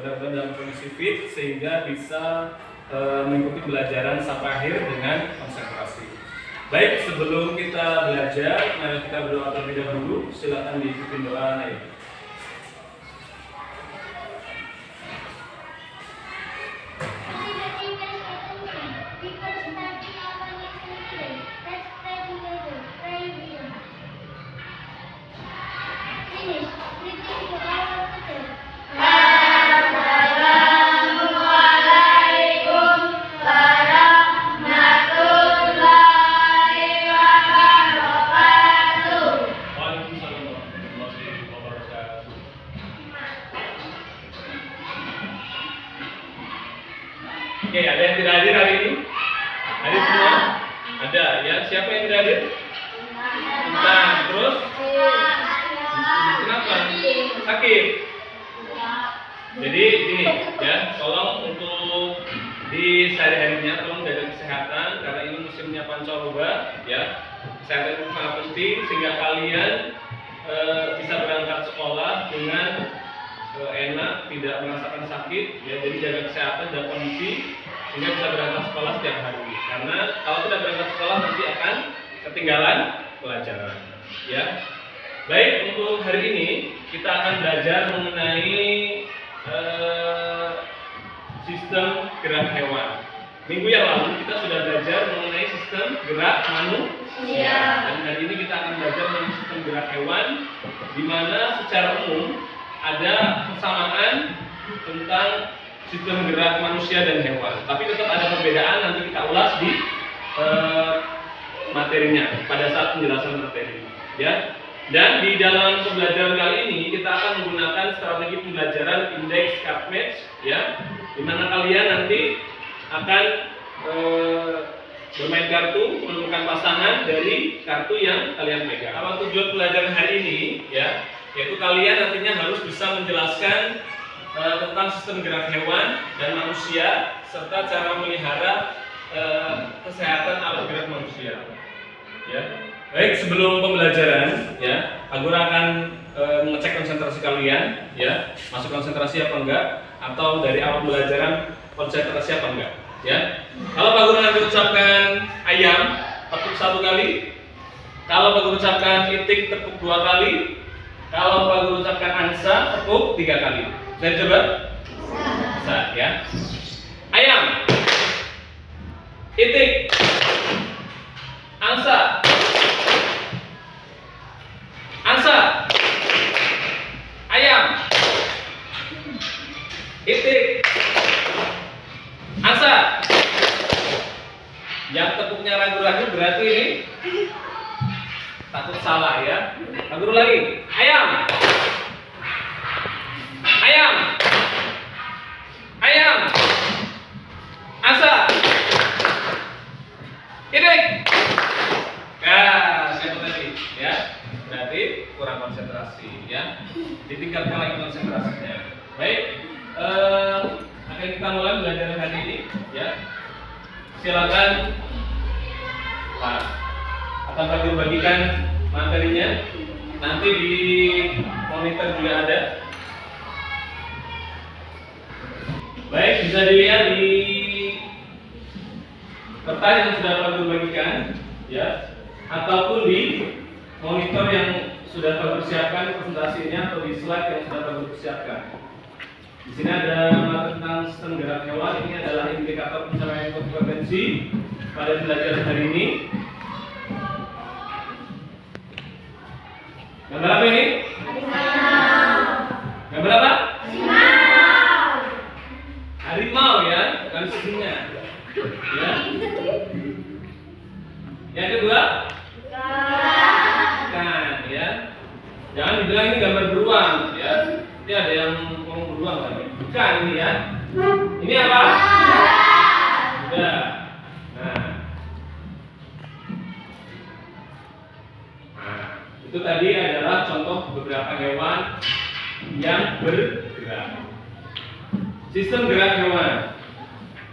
benar-benar dalam kondisi fit sehingga bisa mengikuti pelajaran sampai akhir dengan konsentrasi. Baik, sebelum kita belajar, mari kita berdoa terlebih dahulu. Silakan diikuti doa ya. Oke, ada yang tidak hadir hari ini? Hadir semua? Ada ya. Siapa yang tidak hadir? Nah, terus? Kenapa? Sakit. Jadi gini ya, tolong untuk di sehari-harinya tolong jaga kesehatan karena ini musimnya pancaroba ya. Kesehatan itu sangat penting sehingga kalian bisa berangkat sekolah dengan enak, tidak merasakan sakit ya. Jadi jaga kesehatan dan kondisi sehingga bisa berangkat sekolah setiap hari. Karena kalau tidak berangkat sekolah nanti akan ketinggalan pelajaran ya. Baik, untuk hari ini kita akan belajar mengenai sistem gerak hewan. Minggu yang lalu kita sudah belajar mengenai sistem gerak manusia. Dan hari ini kita akan belajar mengenai sistem gerak hewan, di mana secara umum ada persamaan tentang sistem gerak manusia dan hewan. Tapi tetap ada perbedaan, nanti kita ulas di materinya pada saat penjelasan materi. Ya. Dan di dalam pembelajaran kali ini kita akan menggunakan strategi pembelajaran index card match ya, di mana kalian nanti akan bermain kartu, menemukan pasangan dari kartu yang kalian pegang. Apa tujuan pelajaran hari ini ya, yaitu kalian nantinya harus bisa menjelaskan tentang sistem gerak hewan dan manusia serta cara memelihara kesehatan alat gerak manusia ya. Baik, sebelum pembelajaran ya, Agora akan mengecek konsentrasi kalian ya, masuk konsentrasi apa enggak, atau dari awal pembelajaran konsentrasi apa enggak ya. Kalau Pak Guru nanti ucapkan ayam, tepuk 1 kali. Kalau Pak Guru ucapkan itik, tepuk 2 kali. Kalau Pak Guru ucapkan ansa, tepuk 3 kali. Bisa coba? Bisa ya. Ayam, itik, angsa, angsa, ayam, itik, angsa. Yang tepuknya ragu-ragu berarti ini takut salah ya. Ragu lagi. Ayam, ayam, ayam, angsa, itik. Nah, siapa tadi ya? Berarti kurang konsentrasi ya. Ditingkatkan lagi konsentrasinya. Baik, akan kita mulai belajar hari ini ya. Silakan Pak, akan kami bagikan materinya. Nanti di monitor juga ada. Baik, bisa dilihat di peta yang sudah kami bagikan ya, ataupun di monitor yang sudah kami persiapkan presentasinya, atau di slide yang sudah kami persiapkan. Di sini ada materi tentang sistem gerak hewan. Ini adalah indikator pencapaian kompetensi pada pelajaran hari ini. Gambar apa ini? Gambar apa? Harimau ya, bukan singa. Ya. Yang kedua? Bukan ya. Jangan dibilang ini gambar beruang ya. Ini ada yang ngomong beruang tadi. Bukan ini ya. Ini apa? Udah. Nah, itu tadi adalah contoh beberapa hewan yang bergerak. Sistem gerak hewan.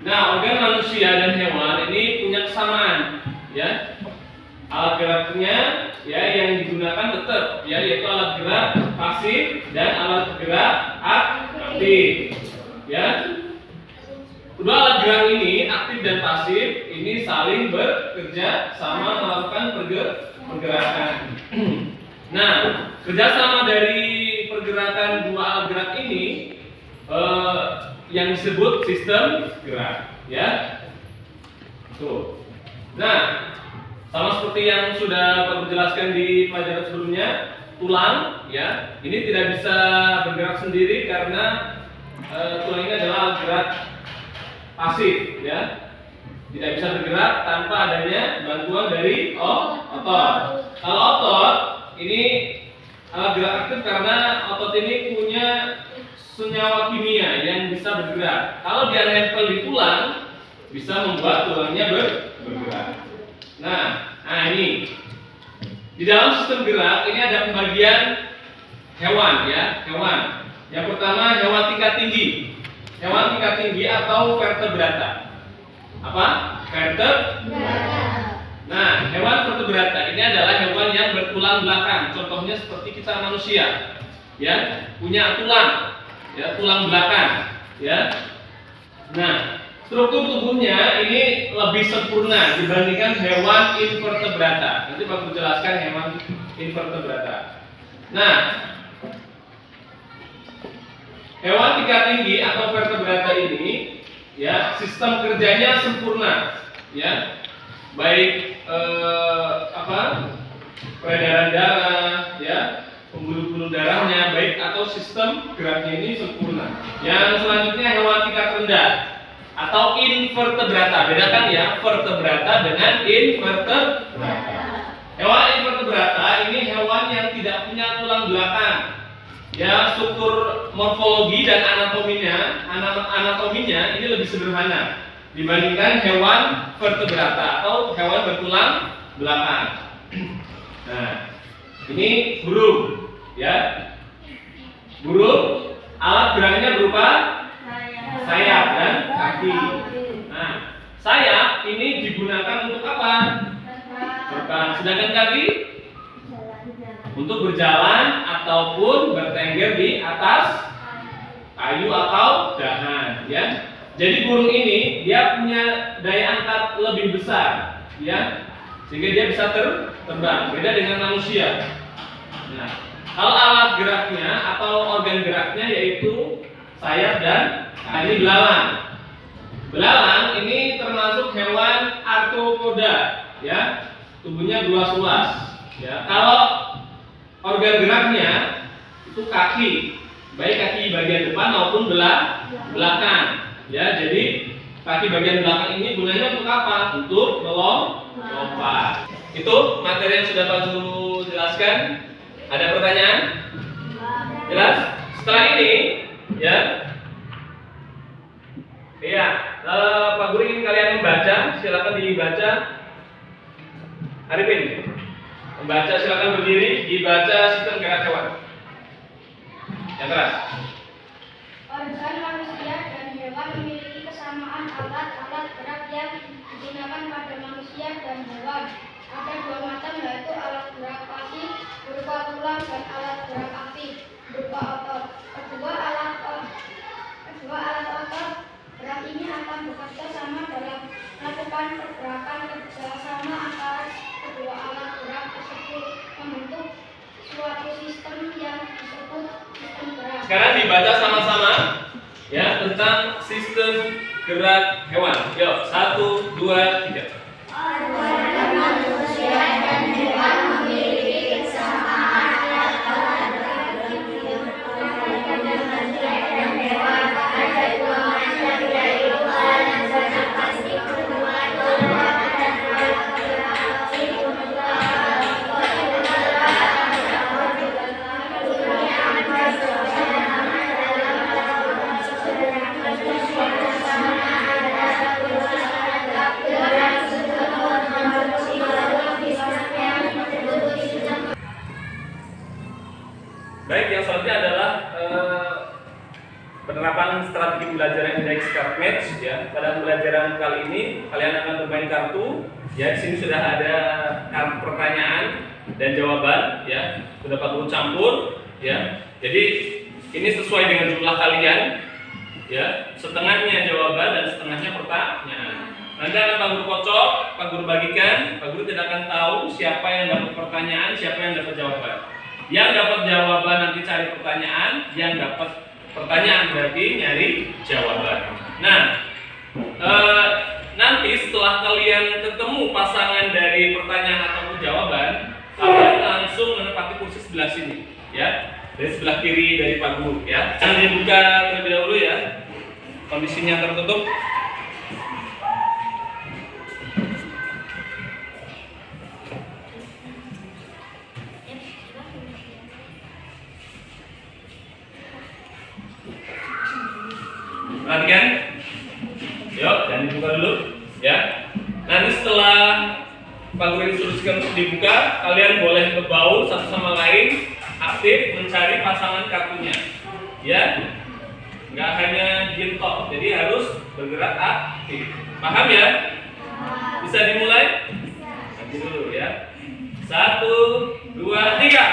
Nah, organ manusia dan hewan ini punya kesamaan, ya. Alat geraknya, ya, yang digunakan tetap, ya, yaitu alat gerak pasif dan alat gerak aktif. ya. Kedua alat gerak ini, aktif dan pasif, ini saling bekerja sama melakukan pergerakan. Nah, kerjasama dari pergerakan dua alat gerak ini yang disebut sistem gerak, ya. Tuh. Nah, sama seperti yang sudah Pak jelaskan di pelajaran sebelumnya, tulang, ya, ini tidak bisa bergerak sendiri karena tulang ini adalah alat gerak pasif, ya, tidak bisa bergerak tanpa adanya bantuan dari otot. Kalau otot ini alat gerak aktif karena otot ini punya senyawa kimia yang bisa bergerak. Kalau dia nempel di tulang, bisa membuat tulangnya bergerak. Nah, ini di dalam sistem gerak ini ada pembagian hewan, ya, hewan. Yang pertama hewan tingkat tinggi. Hewan tingkat tinggi atau vertebrata. Apa? Vertebrata. Nah, hewan vertebrata ini adalah hewan yang bertulang belakang. Contohnya seperti kita manusia, ya, punya tulang, ya, tulang belakang, ya. Nah, struktur tubuhnya ini lebih sempurna dibandingkan hewan invertebrata. Nanti Pak jelaskan hewan invertebrata. Nah, hewan tingkat tinggi atau vertebrata ini, ya, sistem kerjanya sempurna, ya, baik peredaran darah, ya, pembuluh-pembuluh darahnya baik atau sistem geraknya ini sempurna. Yang selanjutnya hewan tingkat rendah atau invertebrata. Bedakan ya vertebrata dengan invertebrata. Hewan invertebrata ini hewan yang tidak punya tulang belakang. Ya, struktur morfologi dan anatominya ini lebih sederhana dibandingkan hewan vertebrata atau hewan bertulang belakang. Nah, ini burung, ya. Burung alat geraknya berupa sayap dan kaki. Nah, sayap ini digunakan untuk apa? Terbang. Sedangkan kaki untuk berjalan ataupun bertengger di atas kayu atau dahan, ya. Jadi burung ini dia punya daya angkat lebih besar, ya, sehingga dia bisa terbang. Beda dengan manusia. Nah, kalau alat geraknya atau organ geraknya yaitu sayap dan ini belalang. Belalang ini termasuk hewan arthropoda, ya, tubuhnya luas-luas. Ya, kalau organ geraknya itu kaki, baik kaki bagian depan maupun belakang. Ya, jadi kaki bagian belakang ini gunanya untuk apa? Untuk melompat. Itu materi yang sudah Pak Guru jelaskan. Ada pertanyaan? Jelas? Setelah ini, ya. Iya, Pak Guru ingin kalian membaca, silakan dibaca. Arifin, membaca silakan berdiri, dibaca sistem gerak hewan. Yang keras. Organ manusia dan hewan memiliki kesamaan alat-alat gerak yang digunakan pada manusia dan hewan. Ada dua macam, yaitu alat gerak pasif berupa tulang dan alat gerak aktif berupa otot. Kedua alat otot gerak ini akan bekerja sama dalam melakukan pergerakan. Kerjasama antara kedua alat gerak tersebut membentuk suatu sistem yang disebut sistem gerak. Sekarang dibaca sama-sama, ya, tentang sistem gerak hewan. Yuk, 1, 2, 3. Organ manusia dan hewan memiliki kesamaan alat-alat gerak manusia dan hewan. Ada dua macam, yaitu alat gerak pasif berupa tulang dan alat gerak aktif berupa otot. Kedua alat gerak ini akan bekerja sama dalam melakukan kerjasama antara kedua alat gerak tersebut membentuk suatu sistem yang disebut sistem. Baik, yang selanjutnya adalah penerapan strategi pembelajaran indeks card match, ya. Pada pembelajaran kali ini kalian akan bermain kartu, ya. Di sini sudah ada kartu pertanyaan dan jawaban, ya. Sudah Pak Guru campur, ya. Jadi ini sesuai dengan jumlah kalian, ya, setengahnya jawaban dan setengahnya pertanyaan. Nanti akan Pak Guru kocok, Pak Guru bagikan, Pak Guru tidak akan tahu siapa yang dapat pertanyaan, siapa yang dapat jawaban. Yang dapat jawaban nanti cari pertanyaan, yang dapat pertanyaan berarti nyari jawaban. Nah, nanti setelah kalian ketemu pasangan dari pertanyaan ataupun jawaban, kalian langsung menempati kursi sebelah sini, ya, dari sebelah kiri dari Pak Guru, ya. Jangan dibuka terlebih dahulu ya, kondisinya tertutup. Perhatikan, yuk, jangan dibuka dulu, ya. Nanti setelah Pak Guru instruksikan untuk dibuka, kalian boleh berbaur satu sama lain, aktif mencari pasangan kartunya, ya. Nggak hanya diem tok, jadi harus bergerak aktif. Paham ya? Bisa dimulai? Nanti dulu ya. 1, 2, 3.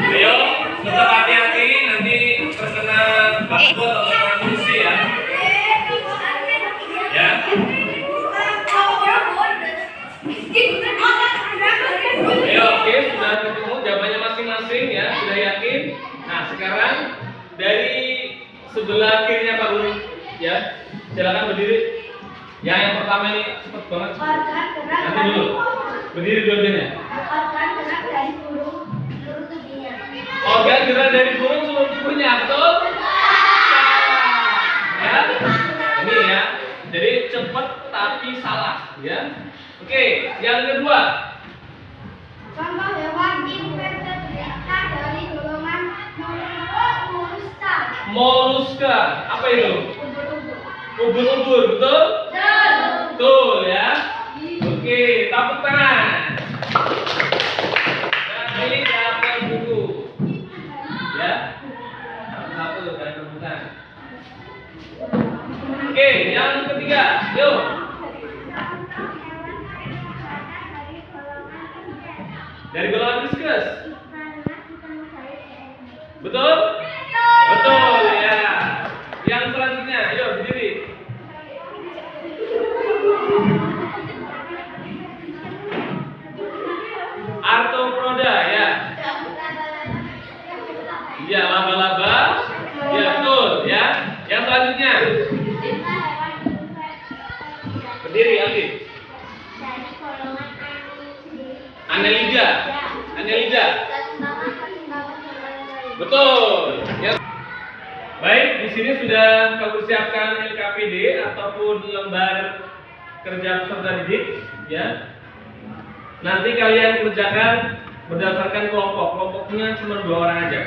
Ayo, tetap hati-hati, nanti terkena batu atau terkena kursi ya. Ya. Ayo, oke, sudah ketemu jawabannya masing-masing ya, sudah yakin. Nah, sekarang dari sebelah kirinya Pak Guru, ya, silakan berdiri. Yang pertama ini cepet banget. Nanti dulu, berdiri dua-duanya. Organ gerak dari burung seluruh tubuhnya, betul? Ya, ini ya. Jadi cepat tapi salah, ya. Oke, yang kedua. Contoh hewan invertebrata dari golongan moluska. Moluska, apa itu? Ubur-ubur, betul? Betul ya. Oke, tepuk tangan. Nah, ini dapat buku. Ya, satu dan rebutan. Oke, yang ketiga, yuk. Dari golongan viskus. Betul? Betul ya. Yang selanjutnya, yuk berdiri. Arthropoda ya. Iya, laba-laba. Ya, betul ya. Yang selanjutnya. Berdiri, Alif. Annelida. Annelida. Betul. Ya. Baik, di sini sudah Pak Guru siapkan LKPD ataupun lembar kerja peserta didik, ya. Nanti kalian kerjakan berdasarkan kelompok. Kelompoknya cuma 2 orang aja,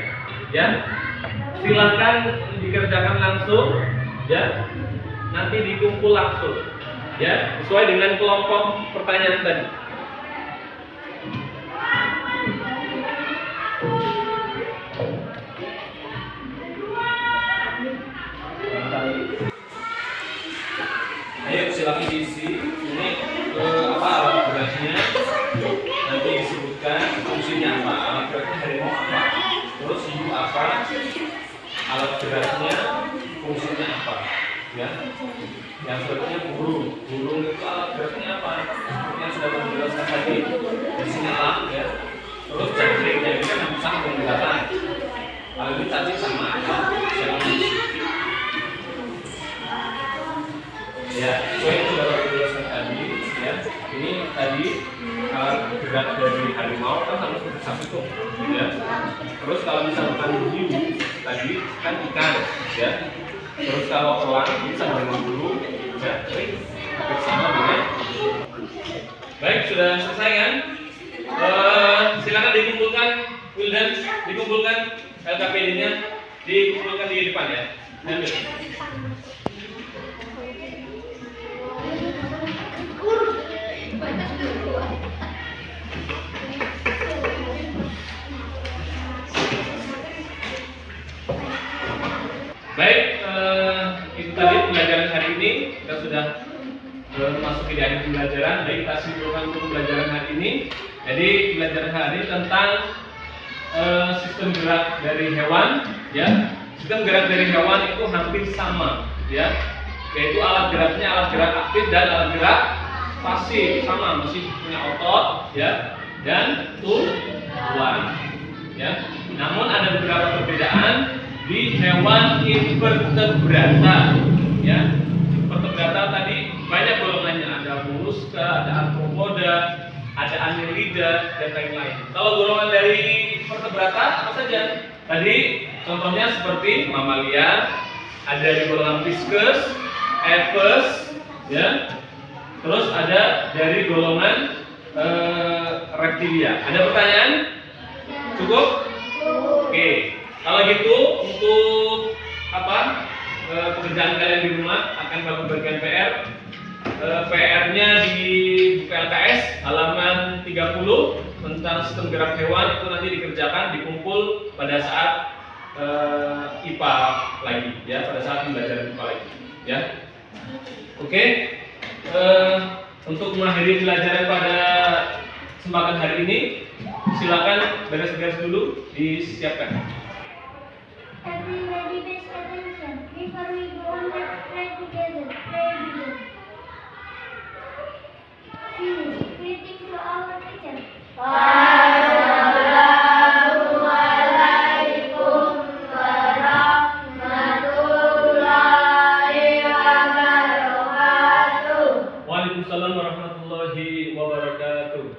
ya. Silakan dikerjakan langsung, ya. Nanti dikumpul langsung, ya, sesuai dengan kelompok pertanyaan tadi. Ayo silakan diisi. Ini apa alat beratnya? Nanti disebutkan fungsinya apa. Alat beratnya harimau apa? Terus hiu apa? Alat beratnya fungsinya apa? Ya. Yang selanjutnya burung. Burung itu alat beratnya apa? Yang sudah menjelaskan tadi. Di sini alat ya. Terus jangkrik. Jangkrik kan bisa menggunakan. Kalau ini tadi sama ya. Ya, sesuai yang sudah saya jelaskan tadi, ya. Ini tadi alat gerak dari harimau kan harus bersatu tuh, ya. Terus kalau misalkan hiu tadi kan ikan, ya. Terus kalau elang bisa dengan burung, jangkrik bersama dengan. Baik, sudah selesai kan? Silakan dikumpulkan, Wildan, dikumpulkan LKPD-nya, dikumpulkan di depan ya. Ambil. Baik, itu tadi pelajaran hari ini kita sudah masuk memasuki di akhir pembelajaran. Jadi kita simpulkan untuk pembelajaran hari ini. Jadi pembelajaran hari ini tentang sistem gerak dari hewan, ya. Sistem gerak dari hewan itu hampir sama, ya. Yaitu alat geraknya alat gerak aktif dan alat gerak pasif, sama, masih punya otot, ya, dan tulang, ya. Namun ada beberapa perbedaan di hewan invertebrata, ya. Invertebrata tadi banyak golongannya, ada molluska, ada arthropoda, ada annelida dan lain-lain. Kalau golongan dari vertebrata apa saja? Tadi contohnya seperti mamalia, ada di golongan Pisces, Aves, ya. Terus ada dari golongan reptilia. Ada pertanyaan? Cukup? Oke. Kalau gitu untuk apa? Pekerjaan kalian di rumah akan bapak bagian PR. PR-nya di buku LKS halaman 30 tentang sistem gerak hewan itu nanti dikerjakan, dikumpul pada saat IPA lagi, ya, pada saat pembelajaran IPA lagi, ya. Oke. Untuk mengakhiri pelajaran pada kesempatan hari ini, silakan beres-beres dulu, disiapkan. Everybody pays attention. Before we go on, let's pray together. Pray begin. Finish. Greeting to our teacher. Assalamualaikum warahmatullahi wabarakatuh. Waalaikumsalam warahmatullahi wabarakatuh.